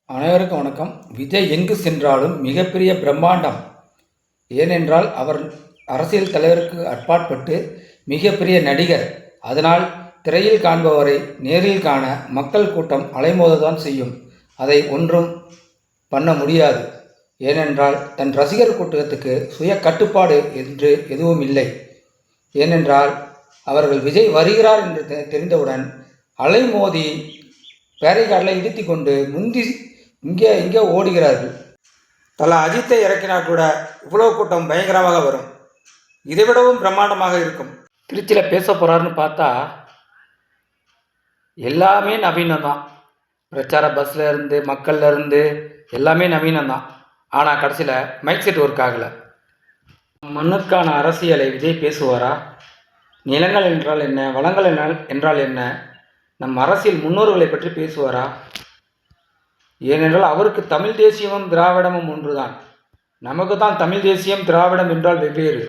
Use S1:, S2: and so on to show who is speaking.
S1: அனைவருக்கும் வணக்கம். விஜய் எங்கு சென்றாலும் மிகப்பெரிய பிரம்மாண்டம். ஏனென்றால் அவர் அரசியல் தலைவருக்கு அப்பாற்பட்டு மிகப்பெரிய நடிகர். அதனால் திரையில் காண்பவரை நேரில் காண மக்கள் கூட்டம் அலைமோததான் செய்யும். அதை ஒன்றும் பண்ண முடியாது. ஏனென்றால் தன் ரசிகர் கூட்டத்துக்கு சுய கட்டுப்பாடு என்று எதுவும் இல்லை. ஏனென்றால் அவர்கள் விஜய் வருகிறார் என்று தெரிந்தவுடன் அலைமோதி பேரிகார்டில் இடித்து கொண்டு முந்தி இங்கே ஓடுகிறார்கள். தல அஜித்தை இறக்கினால் கூட இவ்வளோ கூட்டம் பயங்கரமாக வரும். இதைவிடவும் பிரம்மாண்டமாக இருக்கும். திருச்சியில் பேச போகிறாருன்னு பார்த்தா எல்லாமே நவீனம் தான். பிரச்சார பஸ்ஸில் இருந்து மக்கள்ல இருந்து எல்லாமே நவீனம் தான். ஆனால் கடைசியில் மைக் செட் ஒர்க் ஆகலை. மண்ணுக்கான அரசியலை விஜய் பேசுவாரா? நிலங்கள் என்றால் என்ன, வளங்கள் என்றால் என்ன, நம் அரசியல் முன்னோர்களை பற்றி பேசுவாரா? ஏனென்றால் அவருக்கு தமிழ் தேசியமும் திராவிடமும் ஒன்றுதான். நமக்கு தான் தமிழ் தேசியம் திராவிடம் என்றால் வெவ்வேறு.